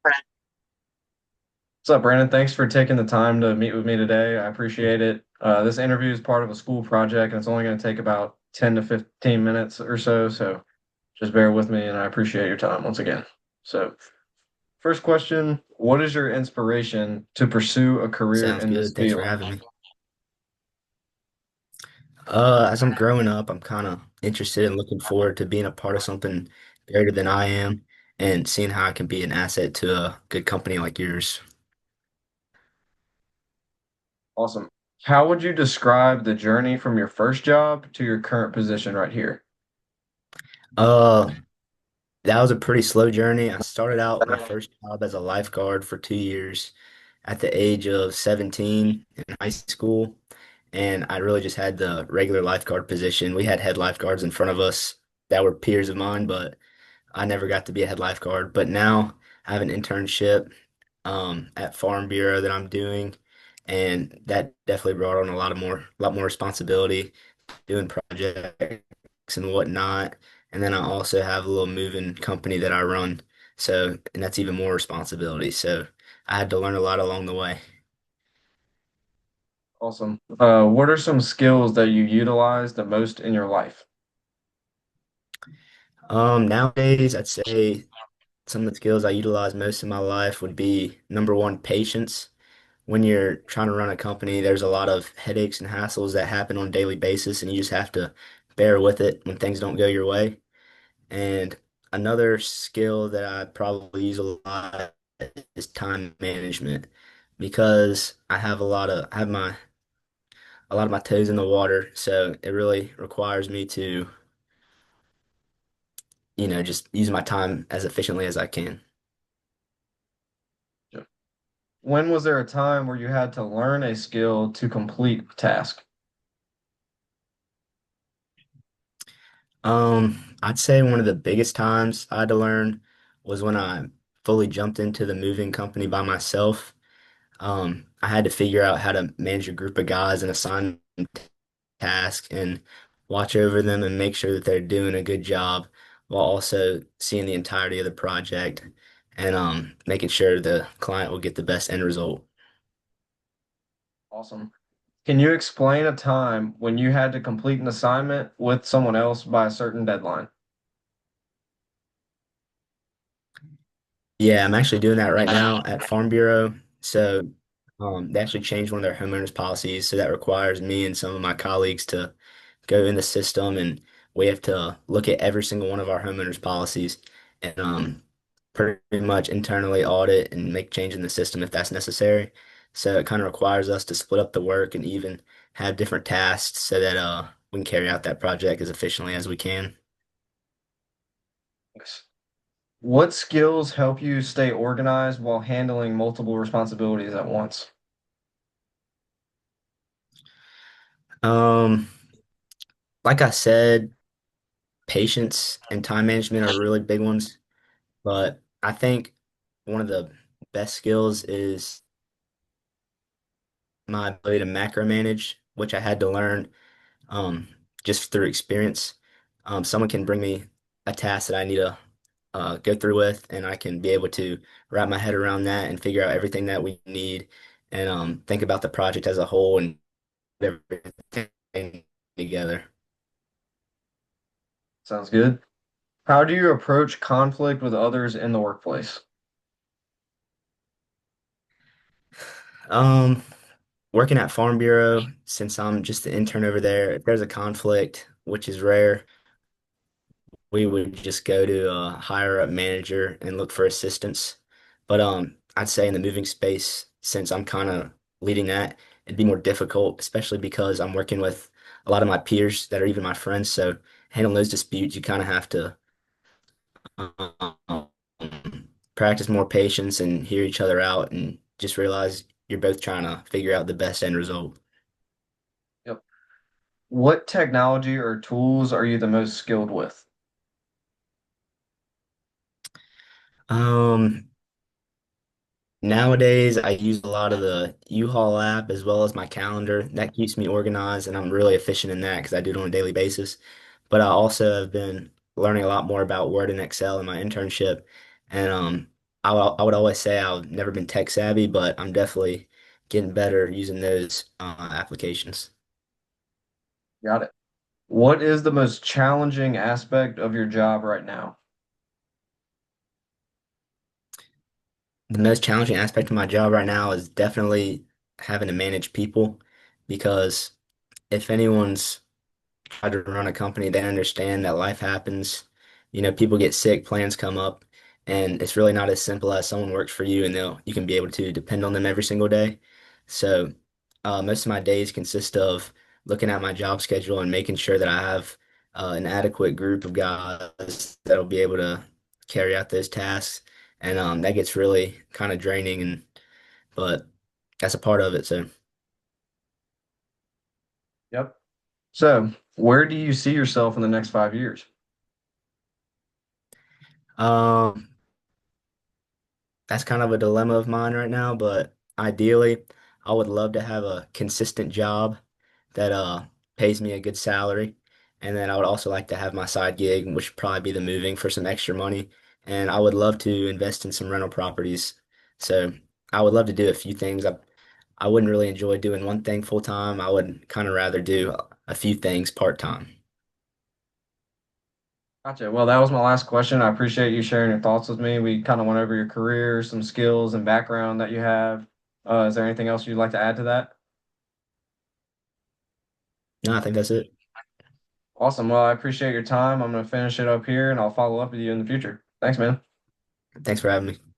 What's up, Brandon? Thanks for taking the time to meet with me today. I appreciate it. This interview is part of a school project, and it's only going to take about 10 to 15 minutes or so. So just bear with me, and I appreciate your time once again. So, first question, what is your inspiration to pursue a career Sounds in this good. Thanks for field? having me. As I'm growing up, I'm kind of interested and looking forward to being a part of something greater than I am and seeing how I can be an asset to a good company like yours. Awesome. How would you describe the journey from your first job to your current position right here? Uh, that was a pretty slow journey. I started out my first job as a lifeguard for 2 years at the age of 17 in high school, and I really just had the regular lifeguard position. We had head lifeguards in front of us that were peers of mine, but I never got to be a head lifeguard. But now I have an internship at Farm Bureau that I'm doing, and that definitely brought on a lot more responsibility, doing projects and whatnot. And then I also have a little moving company that I run, so and that's even more responsibility. So I had to learn a lot along the way. Awesome. What are some skills that you utilize the most in your life? Nowadays, I'd say some of the skills I utilize most in my life would be number one, patience. When you're trying to run a company, there's a lot of headaches and hassles that happen on a daily basis, and you just have to bear with it when things don't go your way. And another skill that I probably use a lot is time management because I have a lot of my toes in the water, so it really requires me to, just use my time as efficiently as I can. When was there a time where you had to learn a skill to complete a task? I'd say one of the biggest times I had to learn was when I fully jumped into the moving company by myself. I had to figure out how to manage a group of guys and assign them tasks and watch over them and make sure that they're doing a good job while also seeing the entirety of the project and making sure the client will get the best end result. Awesome. Can you explain a time when you had to complete an assignment with someone else by a certain deadline? Yeah, I'm actually doing that right now at Farm Bureau. So they actually changed one of their homeowners policies, so that requires me and some of my colleagues to go in the system and we have to look at every single one of our homeowners policies and pretty much internally audit and make change in the system if that's necessary. So it kind of requires us to split up the work and even have different tasks so that we can carry out that project as efficiently as we can. Yes. What skills help you stay organized while handling multiple responsibilities at once? Um, like I said, patience and time management are really big ones, but I think one of the best skills is my ability to macro manage, which I had to learn um, just through experience. Someone can bring me a task that I need to go through with, and I can be able to wrap my head around that and figure out everything that we need and think about the project as a whole and put everything together. Sounds good. How do you approach conflict with others in the workplace? Um, Working at Farm Bureau, since I'm just the intern over there, if there's a conflict, which is rare, we would just go to a higher up manager and look for assistance. But I'd say in the moving space, since I'm kind of leading that, it'd be more difficult, especially because I'm working with a lot of my peers that are even my friends. So handling those disputes, you kind of have to um, practice more patience and hear each other out and just realize you're both trying to figure out the best end result. Yep. What technology or tools are you the most skilled with? Um, Nowadays, I use a lot of the U-Haul app as well as my calendar. That keeps me organized, and I'm really efficient in that because I do it on a daily basis. But I also have been learning a lot more about Word and Excel in my internship, and I would always say I've never been tech savvy, but I'm definitely getting better using those applications. Got it. What is the most challenging aspect of your job right now? The most challenging aspect of my job right now is definitely having to manage people because if anyone's tried to run a company, they understand that life happens. You know, people get sick, plans come up, and it's really not as simple as someone works for you and you can be able to depend on them every single day. So, most of my days consist of looking at my job schedule and making sure that I have an adequate group of guys that'll be able to carry out those tasks. And that gets really kind of draining, but that's a part of it. So, Yep. So, where do you see yourself in the next 5 years? um, that's kind of a dilemma of mine right now, but ideally, I would love to have a consistent job that pays me a good salary. And then I would also like to have my side gig, which would probably be the moving for some extra money. And I would love to invest in some rental properties. So I would love to do a few things. I wouldn't really enjoy doing one thing full time. I would kind of rather do a few things part time. Gotcha. Well, that was my last question. I appreciate you sharing your thoughts with me. We kind of went over your career, some skills and background that you have. Is there anything else you'd like to add to that? No, I think that's it. Awesome. Well, I appreciate your time. I'm going to finish it up here and I'll follow up with you in the future. Thanks, man. Thanks for having me.